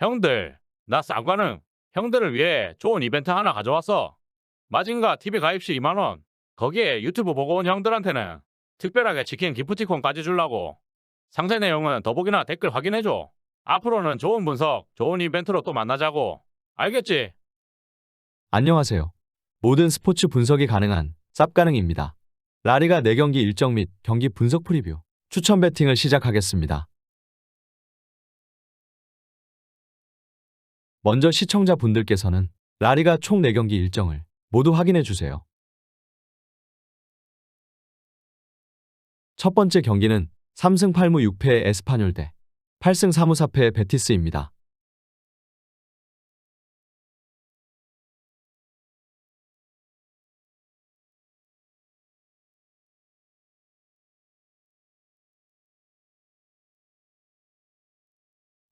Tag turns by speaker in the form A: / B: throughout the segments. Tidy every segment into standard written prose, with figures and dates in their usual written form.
A: 형들, 나 쌍과능 형들을 위해 좋은 이벤트 하나 가져왔어. 마징가 TV 가입 시 2만 원. 거기에 유튜브 보고 온 형들한테는 특별하게 치킨 기프티콘까지 주려고. 상세 내용은 더보기나 댓글 확인해줘. 앞으로는 좋은 분석, 좋은 이벤트로 또 만나자고. 알겠지?
B: 안녕하세요. 모든 스포츠 분석이 가능한 쌉가능입니다. 라리가 4경기 일정 및 경기 분석 프리뷰, 추천 배팅을 시작하겠습니다. 먼저 시청자분들께서는 라리가 총 4경기 일정을 모두 확인해 주세요. 첫 번째 경기는 3승 8무 6패의 에스파뇰 대 8승 4무 4패의 베티스입니다.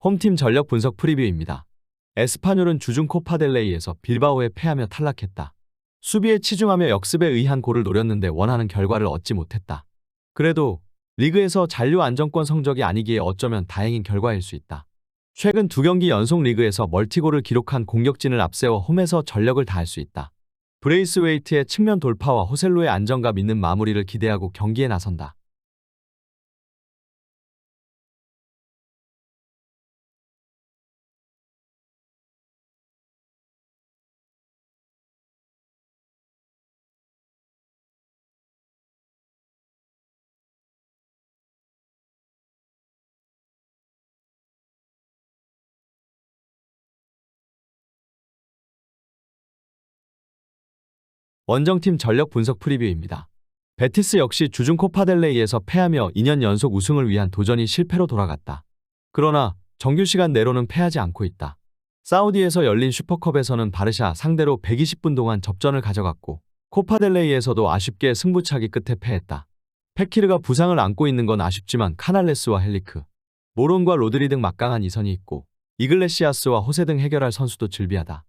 B: 홈팀 전력 분석 프리뷰입니다. 에스파뇰은 주중 코파델레이에서 빌바오에 패하며 탈락했다. 수비에 치중하며 역습에 의한 골을 노렸는데 원하는 결과를 얻지 못했다. 그래도 리그에서 잔류 안정권 성적이 아니기에 어쩌면 다행인 결과일 수 있다. 최근 2경기 연속 리그에서 멀티골을 기록한 공격진을 앞세워 홈에서 전력을 다할 수 있다. 브레이스웨이트의 측면 돌파와 호셀로의 안정감 있는 마무리를 기대하고 경기에 나선다. 원정팀 전력 분석 프리뷰입니다. 베티스 역시 주중 코파델레이에서 패하며 2년 연속 우승을 위한 도전이 실패로 돌아갔다. 그러나 정규 시간 내로는 패하지 않고 있다. 사우디에서 열린 슈퍼컵에서는 바르샤 상대로 120분 동안 접전을 가져갔고 코파델레이에서도 아쉽게 승부차기 끝에 패했다. 페키르가 부상을 안고 있는 건 아쉽지만 카날레스와 헬리크, 모론과 로드리 등 막강한 이선이 있고 이글레시아스와 호세 등 해결할 선수도 즐비하다.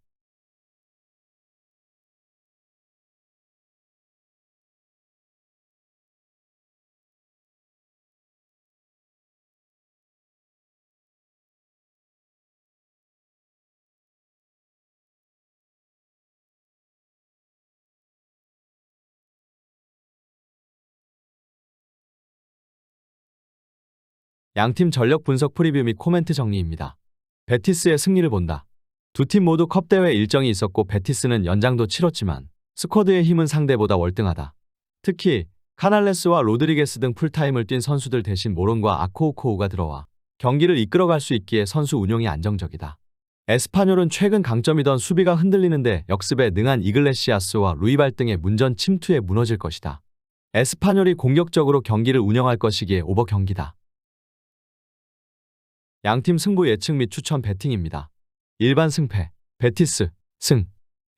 B: 양팀 전력 분석 프리뷰 및 코멘트 정리입니다. 베티스의 승리를 본다. 두 팀 모두 컵대회 일정이 있었고 베티스는 연장도 치렀지만 스쿼드의 힘은 상대보다 월등하다. 특히 카날레스와 로드리게스 등 풀타임을 뛴 선수들 대신 모론과 아코우코우가 들어와 경기를 이끌어갈 수 있기에 선수 운용이 안정적이다. 에스파뇰은 최근 강점이던 수비가 흔들리는데 역습에 능한 이글레시아스와 루이발 등의 문전 침투에 무너질 것이다. 에스파뇰이 공격적으로 경기를 운영할 것이기에 오버 경기다. 양팀 승부 예측 및 추천 배팅입니다. 일반 승패, 베티스, 승,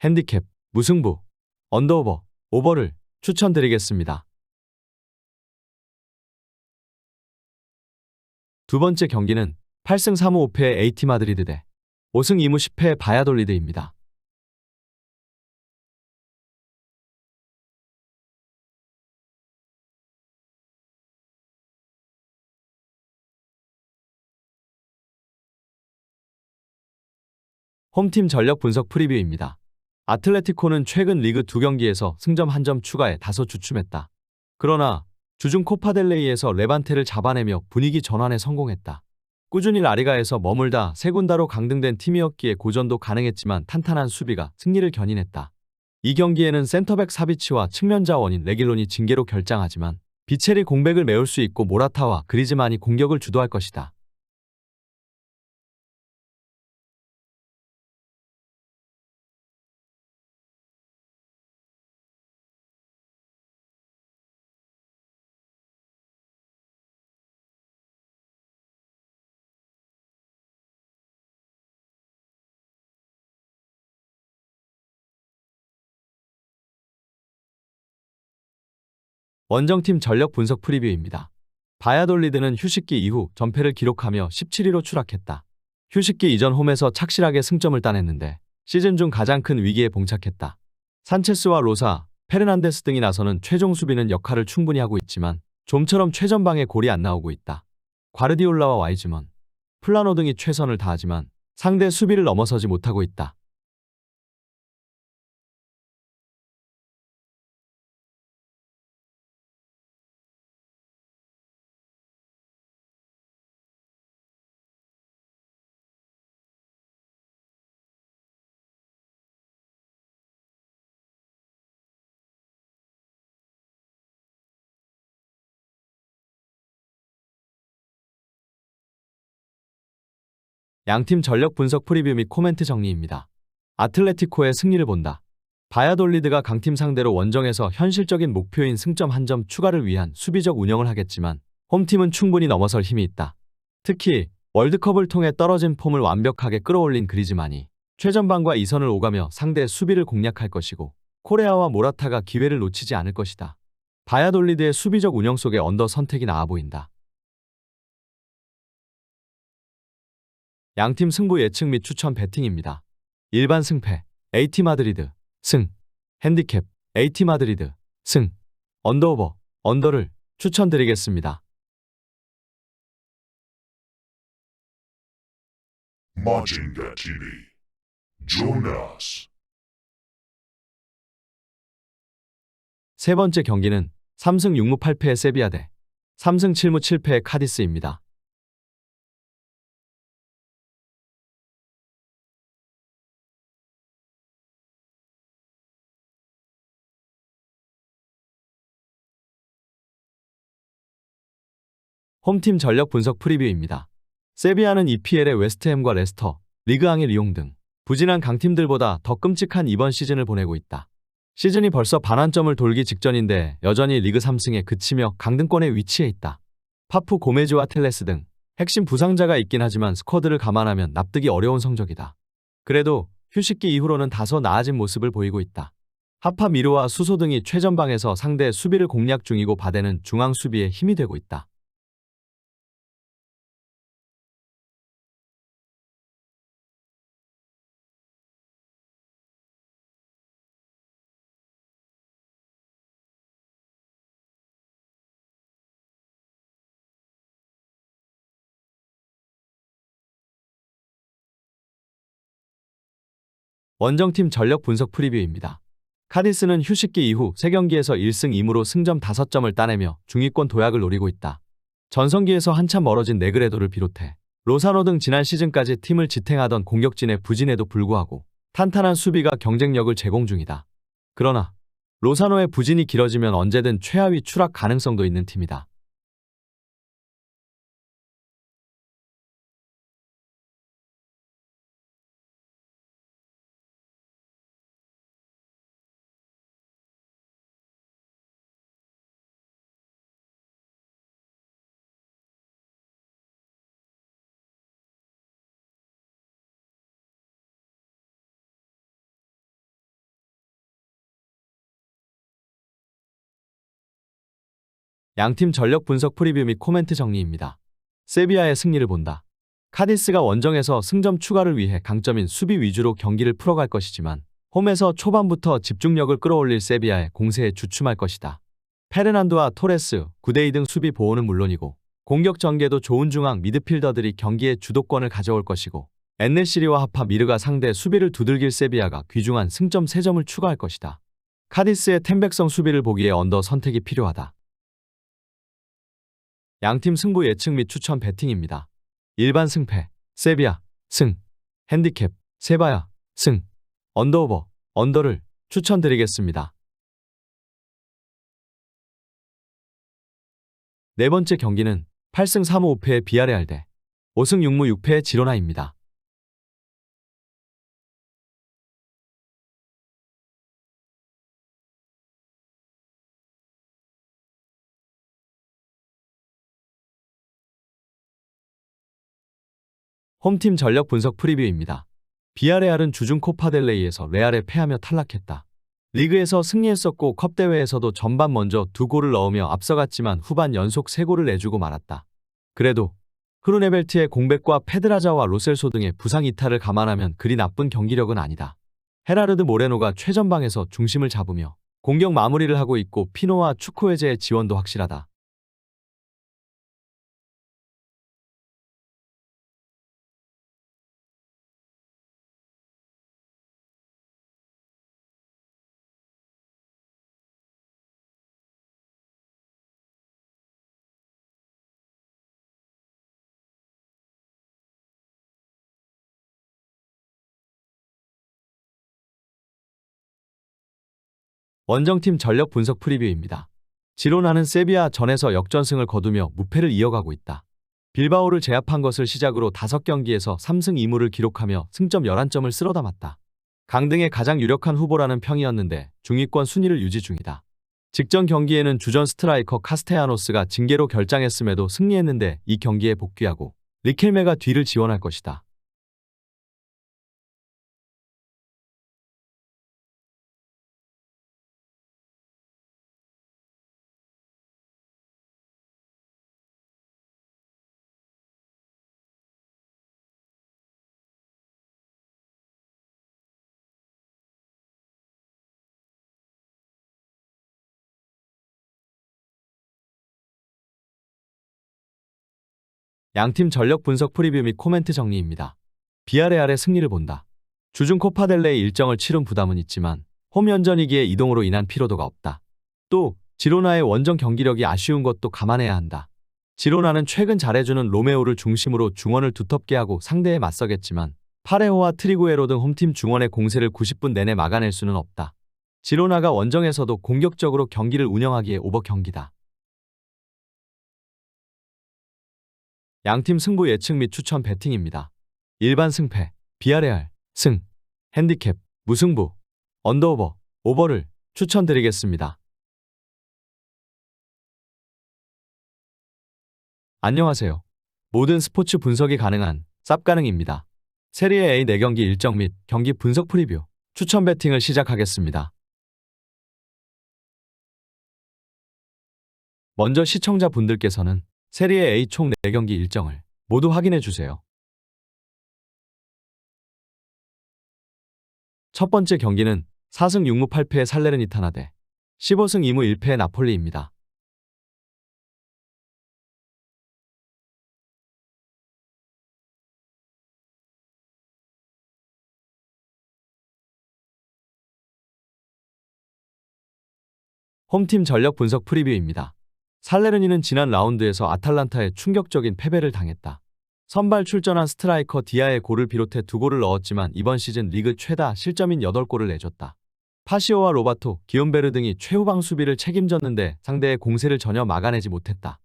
B: 핸디캡, 무승부, 언더오버, 오버를 추천드리겠습니다. 두 번째 경기는 8승 3무 5패의 AT 마드리드 대 5승 2무 10패의 바야돌리드입니다. 홈팀 전력 분석 프리뷰입니다. 아틀레티코는 최근 리그 2경기에서 승점 1점 추가해 다소 주춤했다. 그러나 주중 코파델레이에서 레반테를 잡아내며 분위기 전환에 성공했다. 꾸준히 라리가에서 머물다 세군다로 강등된 팀이었기에 고전도 가능했지만 탄탄한 수비가 승리를 견인했다. 이 경기에는 센터백 사비치와 측면 자원인 레길론이 징계로 결장하지만 비체리 공백을 메울 수 있고 모라타와 그리즈만이 공격을 주도할 것이다. 원정팀 전력 분석 프리뷰입니다. 바야돌리드는 휴식기 이후 전패를 기록하며 17위로 추락했다. 휴식기 이전 홈에서 착실하게 승점을 따냈는데 시즌 중 가장 큰 위기에 봉착했다. 산체스와 로사, 페르난데스 등이 나서는 최종 수비는 역할을 충분히 하고 있지만 좀처럼 최전방에 골이 안 나오고 있다. 과르디올라와 와이즈먼, 플라노 등이 최선을 다하지만 상대 수비를 넘어서지 못하고 있다. 양팀 전력 분석 프리뷰 및 코멘트 정리입니다. 아틀레티코의 승리를 본다. 바야돌리드가 강팀 상대로 원정에서 현실적인 목표인 승점 한 점 추가를 위한 수비적 운영을 하겠지만 홈팀은 충분히 넘어설 힘이 있다. 특히 월드컵을 통해 떨어진 폼을 완벽하게 끌어올린 그리즈만이 최전방과 이선을 오가며 상대 수비를 공략할 것이고 코레아와 모라타가 기회를 놓치지 않을 것이다. 바야돌리드의 수비적 운영 속에 언더 선택이 나아 보인다. 양팀 승부 예측 및 추천 배팅입니다. 일반 승패 AT 마드리드 승, 핸디캡 AT 마드리드 승, 언더오버 언더를 추천드리겠습니다.
C: Majinga TV. Join us.
B: 세 번째 경기는 3승 6무 8패의 세비야 대 3승 7무 7패의 카디스입니다. 홈팀 전력 분석 프리뷰입니다. 세비야는 EPL의 웨스트햄과 레스터, 리그앙의 리옹 등 부진한 강팀들보다 더 끔찍한 이번 시즌을 보내고 있다. 시즌이 벌써 반환점을 돌기 직전인데 여전히 리그 3승에 그치며 강등권에 위치해 있다. 파프 고메즈와 텔레스 등 핵심 부상자가 있긴 하지만 스쿼드를 감안하면 납득이 어려운 성적이다. 그래도 휴식기 이후로는 다소 나아진 모습을 보이고 있다. 하파 미르와 수소 등이 최전방에서 상대 수비를 공략 중이고 바데는 중앙 수비에 힘이 되고 있다. 원정팀 전력 분석 프리뷰입니다. 카디스는 휴식기 이후 3경기에서 1승 2무로 승점 5점을 따내며 중위권 도약을 노리고 있다. 전성기에서 한참 멀어진 네그레도를 비롯해 로사노 등 지난 시즌까지 팀을 지탱하던 공격진의 부진에도 불구하고 탄탄한 수비가 경쟁력을 제공 중이다. 그러나 로사노의 부진이 길어지면 언제든 최하위 추락 가능성도 있는 팀이다. 양팀 전력 분석 프리뷰 및 코멘트 정리입니다. 세비야의 승리를 본다. 카디스가 원정에서 승점 추가를 위해 강점인 수비 위주로 경기를 풀어갈 것이지만 홈에서 초반부터 집중력을 끌어올릴 세비야의 공세에 주춤할 것이다. 페르난도와 토레스, 구데이 등 수비 보호는 물론이고 공격 전개도 좋은 중앙 미드필더들이 경기의 주도권을 가져올 것이고 엔네시리와 하파 미르가 상대 수비를 두들길 세비야가 귀중한 승점 3점을 추가할 것이다. 카디스의 템백성 수비를 보기에 언더 선택이 필요하다. 양팀 승부 예측 및 추천 배팅입니다. 일반 승패 세비야 승, 핸디캡 세바야 승, 언더오버 언더를 추천드리겠습니다. 네 번째 경기는 8승 3무 5패의 비아레알 대 5승 6무 6패의 지로나입니다. 홈팀 전력 분석 프리뷰입니다. 비아레알은 주중 코파델레이에서 레알에 패하며 탈락했다. 리그에서 승리했었고 컵대회에서도 전반 먼저 2골을 넣으며 앞서갔지만 후반 연속 3골을 내주고 말았다. 그래도 흐르네벨트의 공백과 페드라자와 로셀소 등의 부상 이탈을 감안하면 그리 나쁜 경기력은 아니다. 헤라르드 모레노가 최전방에서 중심을 잡으며 공격 마무리를 하고 있고 피노와 추크웨제의 지원도 확실하다. 원정팀 전력 분석 프리뷰입니다. 지로나는 세비야 전에서 역전승을 거두며 무패를 이어가고 있다. 빌바오를 제압한 것을 시작으로 5경기에서 3승 2무를 기록하며 승점 11점을 쓸어 담았다. 강등의 가장 유력한 후보라는 평이었는데 중위권 순위를 유지 중이다. 직전 경기에는 주전 스트라이커 카스테야노스가 징계로 결장했음에도 승리했는데 이 경기에 복귀하고 리켈메가 뒤를 지원할 것이다. 양팀 전력 분석 프리뷰 및 코멘트 정리입니다. 비아레알의 승리를 본다. 주중 코파델레의 일정을 치른 부담은 있지만 홈 연전이기에 이동으로 인한 피로도가 없다. 또 지로나의 원정 경기력이 아쉬운 것도 감안해야 한다. 지로나는 최근 잘해주는 로메오를 중심으로 중원을 두텁게 하고 상대에 맞서겠지만 파레호와 트리구에로 등 홈팀 중원의 공세를 90분 내내 막아낼 수는 없다. 지로나가 원정에서도 공격적으로 경기를 운영하기에 오버 경기다. 양팀 승부 예측 및 추천 배팅입니다. 일반 승패, 비아레알, 승, 핸디캡, 무승부, 언더오버, 오버를 추천드리겠습니다. 안녕하세요. 모든 스포츠 분석이 가능한 쌉가능입니다. 세리에 A 4경기 일정 및 경기 분석 프리뷰, 추천 배팅을 시작하겠습니다. 먼저 시청자분들께서는 세리에 A 총 4경기 일정을 모두 확인해 주세요. 첫 번째 경기는 4승 6무 8패의 살레르니타나 대 15승 2무 1패의 나폴리입니다. 홈팀 전력 분석 프리뷰입니다. 살레르니는 지난 라운드에서 아탈란타에 충격적인 패배를 당했다. 선발 출전한 스트라이커 디아의 골을 비롯해 2골을 넣었지만 이번 시즌 리그 최다 실점인 8골을 내줬다. 파시오와 로바토, 기욤베르 등이 최후방 수비를 책임졌는데 상대의 공세를 전혀 막아내지 못했다.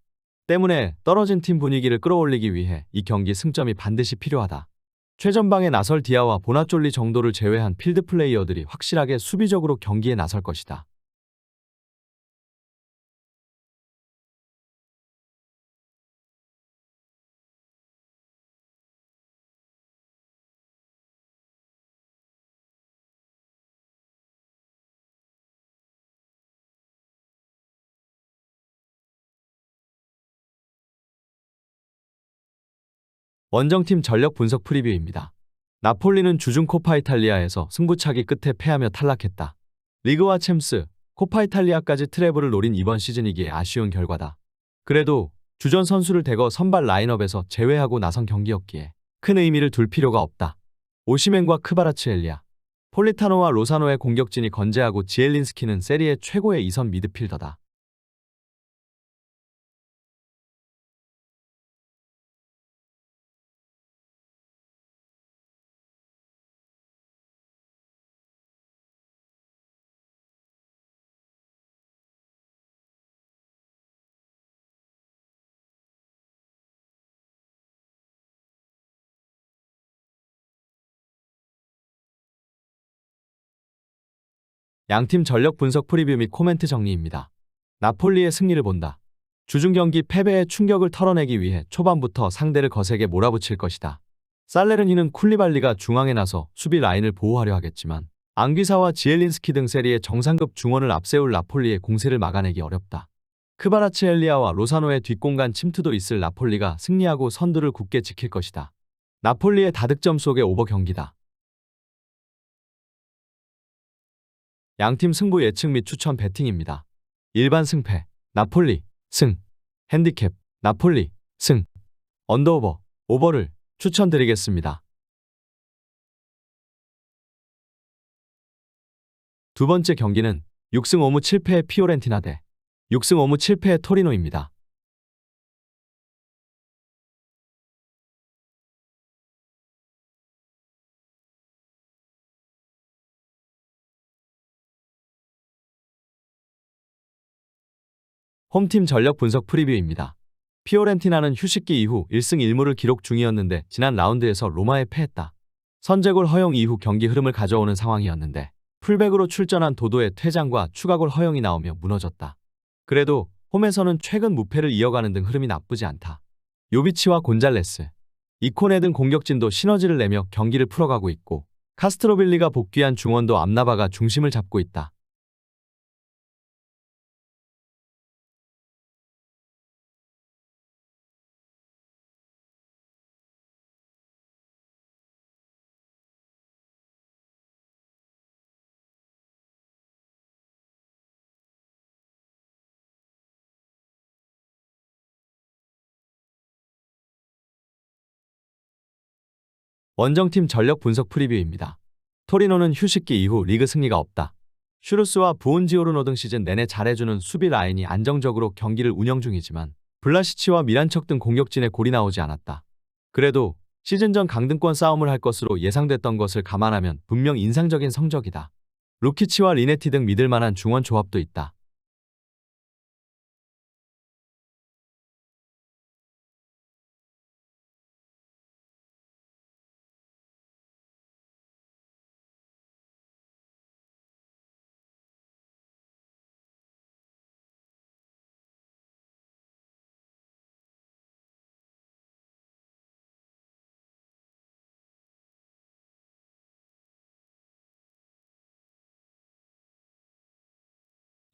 B: 때문에 떨어진 팀 분위기를 끌어올리기 위해 이 경기 승점이 반드시 필요하다. 최전방에 나설 디아와 보나쫄리 정도를 제외한 필드 플레이어들이 확실하게 수비적으로 경기에 나설 것이다. 원정팀 전력 분석 프리뷰입니다. 나폴리는 주중 코파 이탈리아에서 승부차기 끝에 패하며 탈락했다. 리그와 챔스, 코파 이탈리아까지 트래블을 노린 이번 시즌이기에 아쉬운 결과다. 그래도 주전 선수를 대거 선발 라인업에서 제외하고 나선 경기였기에 큰 의미를 둘 필요가 없다. 오시멘과 크바라츠엘리아, 폴리타노와 로사노의 공격진이 건재하고 지엘린스키는 세리에 최고의 2선 미드필더다. 양팀 전력 분석 프리뷰 및 코멘트 정리입니다. 나폴리의 승리를 본다. 주중 경기 패배의 충격을 털어내기 위해 초반부터 상대를 거세게 몰아붙일 것이다. 살레르니는 쿨리발리가 중앙에 나서 수비 라인을 보호하려 하겠지만 앙귀사와 지엘린스키 등 세리의 정상급 중원을 앞세울 나폴리의 공세를 막아내기 어렵다. 크바라츠엘리아와 로사노의 뒷공간 침투도 있을 나폴리가 승리하고 선두를 굳게 지킬 것이다. 나폴리의 다득점 속의 오버 경기다. 양팀 승부 예측 및 추천 배팅입니다. 일반 승패, 나폴리, 승, 핸디캡, 나폴리, 승, 언더오버, 오버를 추천드리겠습니다. 두 번째 경기는 6승 5무 7패의 피오렌티나 대 6승 5무 7패의 토리노입니다. 홈팀 전력 분석 프리뷰입니다. 피오렌티나는 휴식기 이후 1승 1무를 기록 중이었는데 지난 라운드에서 로마에 패했다. 선제골 허용 이후 경기 흐름을 가져오는 상황이었는데 풀백으로 출전한 도도의 퇴장과 추가골 허용이 나오며 무너졌다. 그래도 홈에서는 최근 무패를 이어가는 등 흐름이 나쁘지 않다. 요비치와 곤잘레스, 이코네 등 공격진도 시너지를 내며 경기를 풀어가고 있고 카스트로빌리가 복귀한 중원도 암나바가 중심을 잡고 있다. 원정팀 전력 분석 프리뷰입니다. 토리노는 휴식기 이후 리그 승리가 없다. 슈루스와 부온지오르노 등 시즌 내내 잘해주는 수비 라인이 안정적으로 경기를 운영 중이지만 블라시치와 미란척 등 공격진에 골이 나오지 않았다. 그래도 시즌 전 강등권 싸움을 할 것으로 예상됐던 것을 감안하면 분명 인상적인 성적이다. 루키치와 리네티 등 믿을만한 중원 조합도 있다.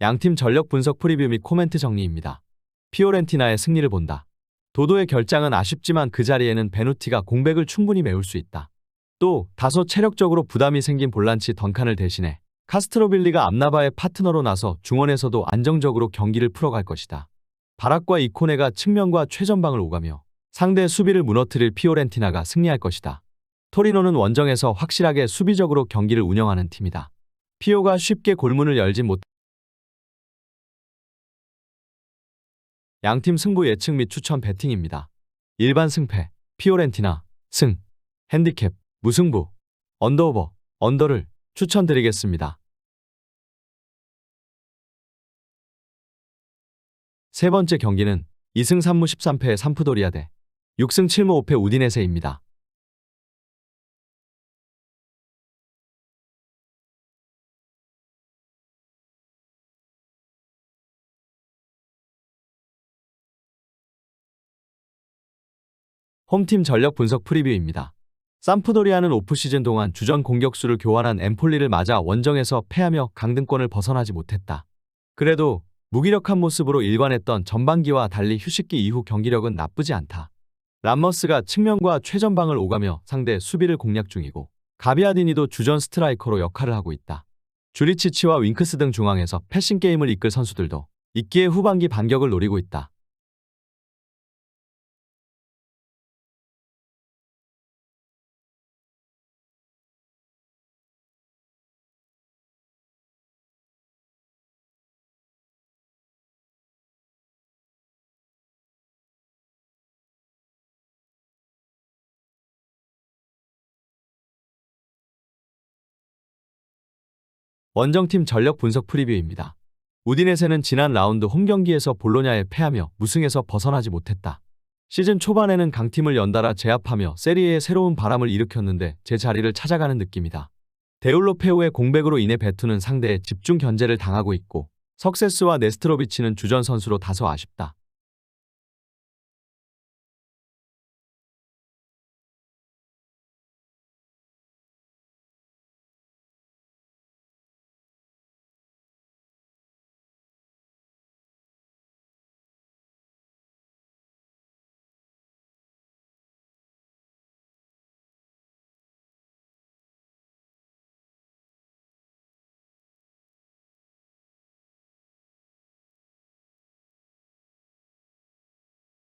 B: 양팀 전력 분석 프리뷰 및 코멘트 정리입니다. 피오렌티나의 승리를 본다. 도도의 결장은 아쉽지만 그 자리에는 베누티가 공백을 충분히 메울 수 있다. 또 다소 체력적으로 부담이 생긴 볼란치 던칸을 대신해 카스트로빌리가 암나바의 파트너로 나서 중원에서도 안정적으로 경기를 풀어갈 것이다. 바락과 이코네가 측면과 최전방을 오가며 상대 수비를 무너뜨릴 피오렌티나가 승리할 것이다. 토리노는 원정에서 확실하게 수비적으로 경기를 운영하는 팀이다. 피오가 쉽게 골문을 열지 못. 양팀 승부 예측 및 추천 배팅입니다. 일반 승패, 피오렌티나, 승, 핸디캡, 무승부, 언더오버, 언더를 추천드리겠습니다. 세 번째 경기는 2승 3무 13패의 삼프도리아 대 6승 7무 5패 우디네세입니다. 홈팀 전력 분석 프리뷰입니다. 삼프도리아는 오프시즌 동안 주전 공격수를 교환한 엠폴리를 맞아 원정에서 패하며 강등권을 벗어나지 못했다. 그래도 무기력한 모습으로 일관했던 전반기와 달리 휴식기 이후 경기력은 나쁘지 않다. 람머스가 측면과 최전방을 오가며 상대 수비를 공략 중이고 가비아디니도 주전 스트라이커로 역할을 하고 있다. 주리치치와 윙크스 등 중앙에서 패싱 게임을 이끌 선수들도 있기에 후반기 반격을 노리고 있다. 원정팀 전력 분석 프리뷰입니다. 우디네세는 지난 라운드 홈경기에서 볼로냐에 패하며 무승에서 벗어나지 못했다. 시즌 초반에는 강팀을 연달아 제압하며 세리에에 새로운 바람을 일으켰는데 제자리를 찾아가는 느낌이다. 데울로페오의 공백으로 인해 베투는 상대의 집중 견제를 당하고 있고 석세스와 네스트로비치는 주전 선수로 다소 아쉽다.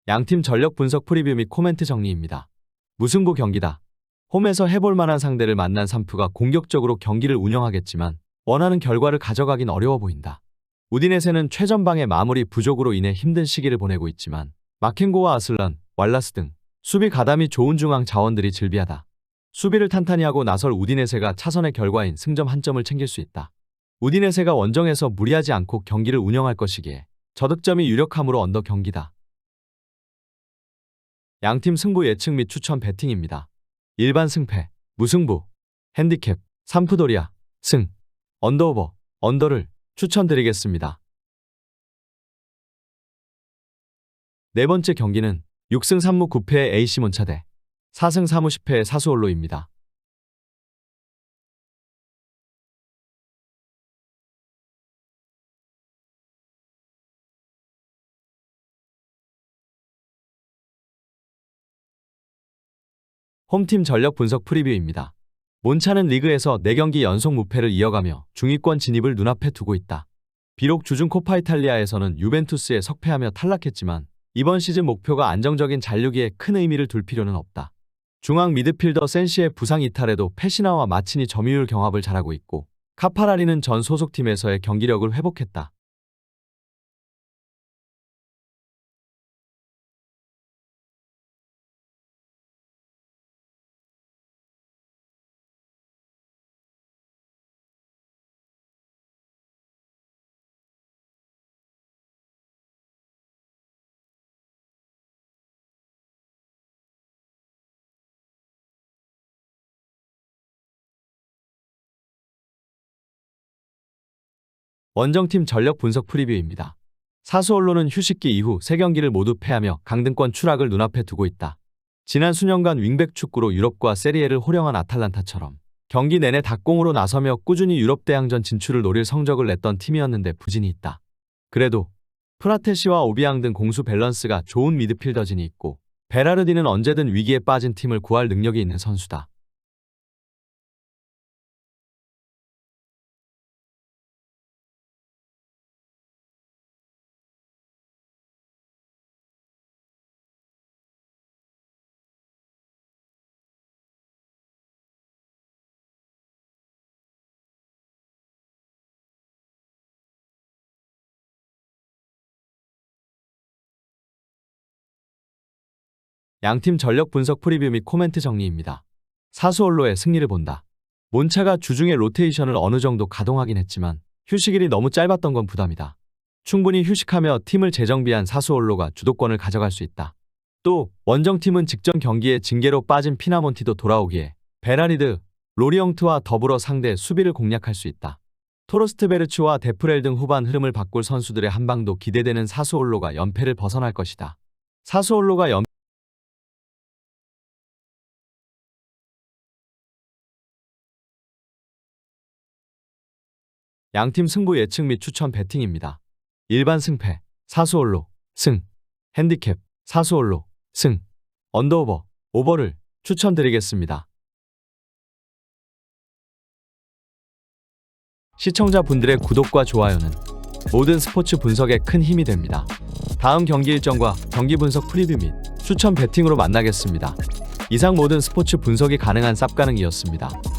B: 양팀 전력 분석 프리뷰 및 코멘트 정리입니다. 무승부 경기다. 홈에서 해볼 만한 상대를 만난 삼프가 공격적으로 경기를 운영하겠지만 원하는 결과를 가져가긴 어려워 보인다. 우디네세는 최전방의 마무리 부족으로 인해 힘든 시기를 보내고 있지만 마켄고와 아슬란, 왈라스 등 수비 가담이 좋은 중앙 자원들이 즐비하다. 수비를 탄탄히 하고 나설 우디네세가 차선의 결과인 승점 한 점을 챙길 수 있다. 우디네세가 원정에서 무리하지 않고 경기를 운영할 것이기에 저득점이 유력함으로 언더 경기다. 양팀 승부 예측 및 추천 배팅입니다. 일반 승패, 무승부, 핸디캡, 삼프도리아, 승, 언더오버, 언더를 추천드리겠습니다. 네 번째 경기는 6승 3무 9패의 AC 몬차 대 4승 4무 10패의 사수올로입니다. 홈팀 전력 분석 프리뷰입니다. 몬차는 리그에서 4경기 연속 무패를 이어가며 중위권 진입을 눈앞에 두고 있다. 비록 주중 코파 이탈리아에서는 유벤투스에 석패하며 탈락했지만 이번 시즌 목표가 안정적인 잔류기에 큰 의미를 둘 필요는 없다. 중앙 미드필더 센시의 부상 이탈에도 페시나와 마치니 점유율 경합을 잘하고 있고 카파라리는 전 소속팀에서의 경기력을 회복했다. 원정팀 전력 분석 프리뷰입니다. 사수올로는 휴식기 이후 3경기를 모두 패하며 강등권 추락을 눈앞에 두고 있다. 지난 수년간 윙백 축구로 유럽과 세리에를 호령한 아탈란타처럼 경기 내내 닭공으로 나서며 꾸준히 유럽 대항전 진출을 노릴 성적을 냈던 팀이었는데 부진이 있다. 그래도 프라테시와 오비앙 등 공수 밸런스가 좋은 미드필더진이 있고 베라르디는 언제든 위기에 빠진 팀을 구할 능력이 있는 선수다. 양팀 전력 분석 프리뷰 및 코멘트 정리입니다. 사수올로의 승리를 본다. 몬차가 주중에 로테이션을 어느 정도 가동하긴 했지만 휴식일이 너무 짧았던 건 부담이다. 충분히 휴식하며 팀을 재정비한 사수올로가 주도권을 가져갈 수 있다. 또 원정팀은 직전 경기에 징계로 빠진 피나몬티도 돌아오기에 베라리드, 로리엉트와 더불어 상대 수비를 공략할 수 있다. 토르스트베르츠와 데프렐 등 후반 흐름을 바꿀 선수들의 한방도 기대되는 사수올로가 연패를 벗어날 것이다. 사수올로가 양팀 승부 예측 및 추천 배팅입니다. 일반 승패, 사수올로, 승, 핸디캡, 사수올로, 승, 언더오버, 오버를 추천드리겠습니다. 시청자분들의 구독과 좋아요는 모든 스포츠 분석에 큰 힘이 됩니다. 다음 경기 일정과 경기 분석 프리뷰 및 추천 배팅으로 만나겠습니다. 이상 모든 스포츠 분석이 가능한 쌉가능이었습니다.